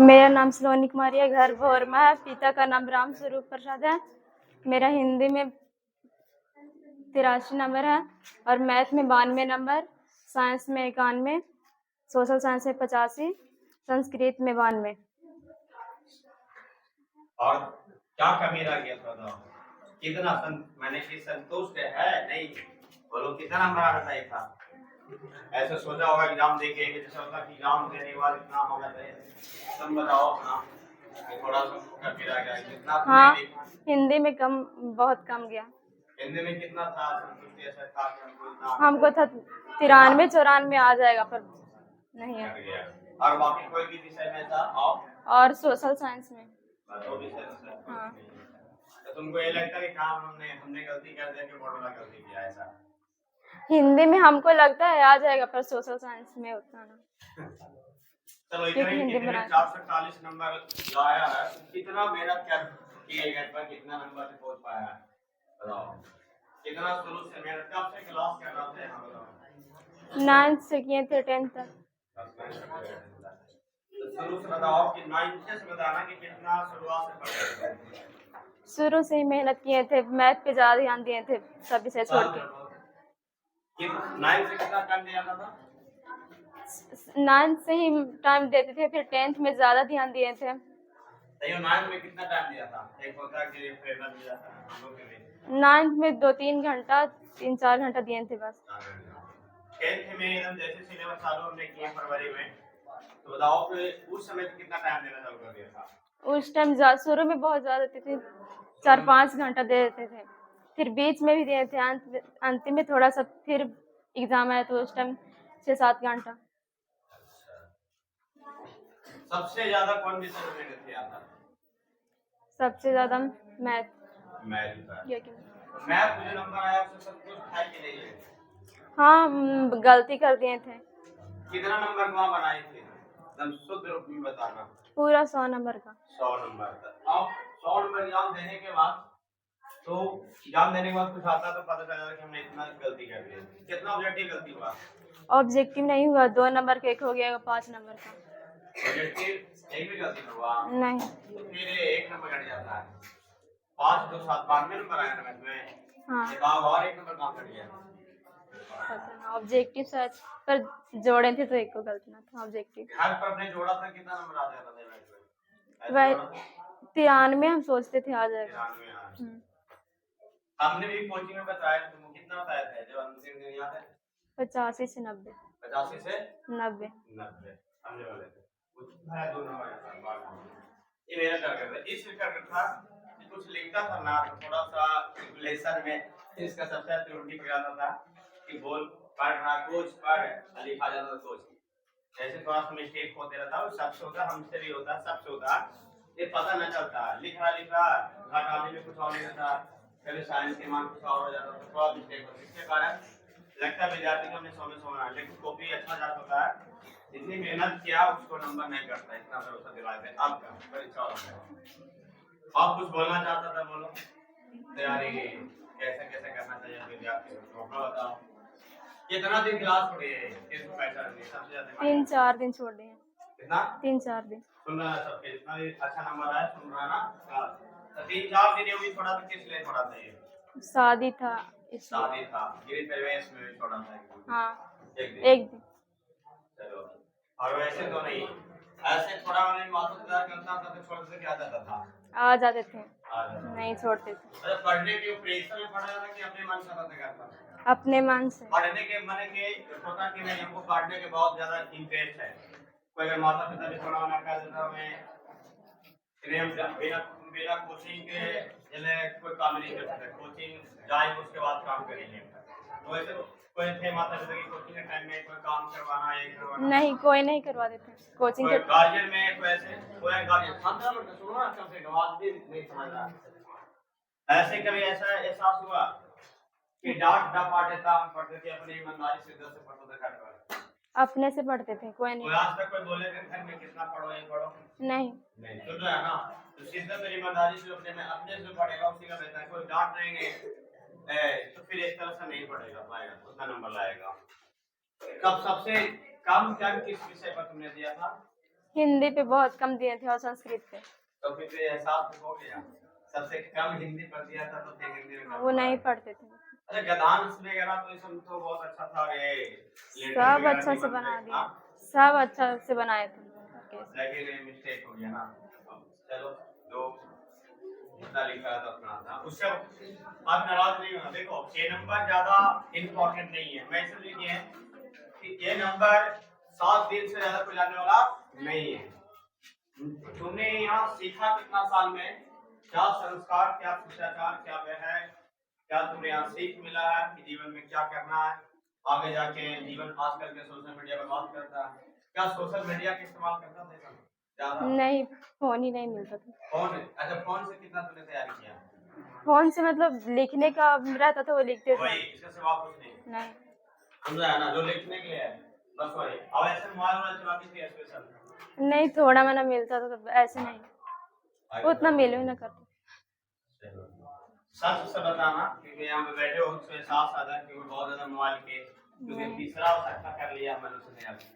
मेरा नाम सलोनी कुमारी है, घर भोरमा है। पिता का नाम राम स्वरूप प्रसाद है। मेरा हिंदी में 83 नंबर है और मैथ में 92 नंबर, साइंस में 91, सोशल साइंस में 85, संस्कृत में 92। और क्या कमी रह गया था? कितना मैंने कि संतुष्ट है नहीं? बोलो कितना नंबर आना चाहिए था? ऐसे सोचा होगा एग्जाम देके कि जैसे होता कि एग्जाम देने के बाद इतना होना चाहिए, तुम बताओ अपना थोड़ा सा कमी रह गया कितना? हाँ, हिंदी में कम, बहुत कम गया। हिंदी में कितना था संतुष्टि? ऐसा था कि हमको था 93 94 आ जाएगा, पर नहीं है। और बाकी कोई भी विषय में था? और सोशल साइंस में हाँ। तो तुमको ये लगता है कि काम हमने गलती कर दिया कि मॉडल गलती किया? ऐसा हिंदी में हमको लगता है आ जाएगा, पर सोशल साइंस में उतना ना। चलो हिंदी में 440 नंबर लाया है, कितना मेहनत किए पर कितना नंबर से पहुंच पाया है? बताओ कितना शुरू से मेहनत, कब से क्लास कर रहे थे? हम बताओ 9th से किए थे 10th तक। तो शुरू से बताओ कि 9th से बताना कि कितना शुरुआत से पढ़ते थे? शुरू से ही मेहनत किए थे, मैथ पे ज्यादा ध्यान दिए थे, सब विषय छोड़ के। 9th से कितना टाइम दिया था? 9th से ही टाइम देते थे, फिर 10th में ज्यादा ध्यान दिए थे। 9th में कितना टाइम दिया था? एक होता है कि प्रेरणा दिया था हम लोग के लिए। 9th में 2-3 घंटा, 3-4 घंटा दिए थे बस। 10th में एकदम जैसे सिलेबस चालू हमने किया फरवरी में, तो बताओ कि उस समय कितना टाइम देना चालू कर दिया था? उस टाइम शुरू में बहुत ज्यादा देते थे, 4-5 घंटा दे देते थे, फिर बीच में भी दिए थे, अंतिम में थोड़ा सा, फिर एग्जाम आया तो उस टाइम 6-7 घंटा। सबसे ज्यादा कौन विषय में मेहनत किया था? सबसे ज्यादा मैथ। मैथ मुझे नंबर आया उससे सब कुछ था कि नहीं है? हाँ, गलती कर दिए थे। कितना नंबर वहाँ बनाए थे? एकदम शुद्ध रूप में बताना। पूरा 100 नंबर का। 100 नंबर का। अब 100 नंबर एग्जाम देने के बाद कुछ आता तो पता चला कि हमने इतना गलती कर दी। कितना ऑब्जेक्टिव गलती हुआ? ऑब्जेक्टिव नहीं हुआ, 2 नंबर का एक हो गया, 5 नंबर का। ऑब्जेक्टिव एक भी गलती हुआ नहीं, तो फिर 1 नंबर कट जाता है। 5 2 7 92 नंबर आया ना मैथ में। हाँ, एक और 1 नंबर काम कर गया। ऑब्जेक्टिव शायद पर जोड़े थे तो एक को गलती ना था। ऑब्जेक्टिव हर पर अपने जोड़ा था, कितना नंबर आ जाता था मैथ में? वह 93 हम सोचते थे आ जाएगा। 93। हमने भी कोचिंग में बताया, तुमको कितना बताया था जब अंतिम दिन याद है? 85 से 90। 85 से 90 समझे वाले थे कुछ है 2 नंबर ये मेरा टारगेट था। इस टारगेट था कि कुछ लिखता था ना तो थोड़ा सा लेसन में इसका सबसे त्रुटि गिराता था कि बोल पढ़ रहा कुछ पढ़ लिखा जाता था कुछ, जैसे थोड़ा सा मिस्टेक होते रहता है, सबसे होता, हमसे भी होता, सबसे होता, ये पता न चलता। लिख रहा घटाने में कुछ और नहीं होता, कभी साइंस के मान कुछ और हो जाता तो थोड़ा मिस्टेक होता। इसके कारण लगता है विद्यार्थी को हमने 100 में 100 बना, लेकिन कॉपी अच्छा जाता होता है, जितनी मेहनत किया उसको नंबर नहीं करता, इतना भरोसा दिलाते। अब का परीक्षा आप कुछ बोलना चाहता था, बोलो। तैयारी कैसे कैसे करना चाहिए विद्यार्थी को बताओ। कितना दिन क्लास पढ़े हैं? सबसे ज्यादा 3-4 दिन छोड़ दिए। कितना? 3-4 दिन। सुन रहा है सबके इतना अच्छा नंबर आया, सुन रहा है ना? तो 3-4 दिन ये भी थोड़ा सा किस लिए थोड़ा था? ये शादी था, शादी था, गिरी परिवेश में भी थोड़ा सा। हाँ, एक दिन। चलो, और वैसे तो नहीं, ऐसे थोड़ा मैंने माता करता था तो छोड़ से क्या जाता था? आ जाते थे, नहीं छोड़ते थे। अरे पढ़ने के प्रेशर में पढ़ा जाता कि अपने मन से पढ़ने करता? अपने मन से। पढ़ने के मन के होता कि नहीं हमको पढ़ने के बहुत ज्यादा इंटरेस्ट है। कोई अगर माता पिता भी थोड़ा मना कर देता हमें बिना बिना कोचिंग के जले कोई काम नहीं कर सकते, कोचिंग जाए उसके बाद काम करेंगे। तो ऐसे कोई थे माता पिता की कोचिंग के टाइम में कोई काम करवाना है करवाना? नहीं, कोई नहीं करवा देते कोचिंग के। गार्जियन में कोई ऐसे कोई गार्जियन सुनो ना, कम से कम आवाज भी नहीं समझ रहा। ऐसे कभी ऐसा एहसास हुआ कि डांट डांट देता हम पढ़ते थे अपनी ईमानदारी से 10 से पढ़ते थे घट पर? अपने से पढ़ते थे, कोई नहीं। आज तक कोई बोले थे घर में कितना पढ़ो ये पढ़ो? नहीं। सुन रहा है ना? तो शिद्दत और ईमानदारी से अपने से पढ़ेगा उसी का बेहतर है। कोई डांट देंगे तो फिर इस तरह से नहीं पढ़ेगा, पाएगा उतना नंबर लाएगा। कब सबसे कम किस विषय पर तुमने दिया था? हिंदी पे बहुत कम दिए थे और संस्कृत पे। तो फिर तो ये एहसास हो गया, सबसे कम हिंदी पढ़ दिया था तो फिर हिंदी में वो नहीं पढ़ते थे। अच्छा गद्यांश वगैरह तो ये सब तो बहुत अच्छा था रे, लेटर सब वगैरह अच्छा नहीं से बनते, बना दिए, हाँ? सब अच्छा से बनाए थे। लेकिन ये मिस्टेक हो गया ना। अब चलो जो जितना लिखा था उतना था, उससे आप नाराज नहीं होना। देखो ये नंबर ज्यादा इम्पोर्टेंट नहीं है, मैं इसलिए लिखे हैं कि ये नंबर 7 दिन से ज्यादा कोई लाने वाला नहीं है। तुमने यहाँ सीखा कितना साल में, क्या संस्कार, क्या शिष्टाचार, क्या वह है, क्या तुम्हें यहाँ सीख मिला है कि जीवन में क्या करना है आगे जाके। जीवन आजकल के सोशल मीडिया पर बात करता है, क्या सोशल मीडिया का इस्तेमाल करता था ज्यादा? नहीं, फोन ही नहीं मिलता था। फोन, अच्छा फोन से कितना तुमने तैयारी किया? फोन से मतलब लिखने का रहता था वो लिखते थे। वही, इसके सिवा कुछ नहीं समझा है ना, जो लिखने के लिए है बस वही। अब ऐसे मोबाइल चलाती थी स्पेशल? नहीं, थोड़ा मैंने मिलता था तो ऐसे नहीं, उतना मिलो ही ना करते। सच से बताना क्योंकि यहाँ पे बैठे हो उसमें साथ साथ है क्योंकि बहुत ज्यादा मोबाइल के, क्योंकि तीसरा अवसर कर लिया मैंने उसने।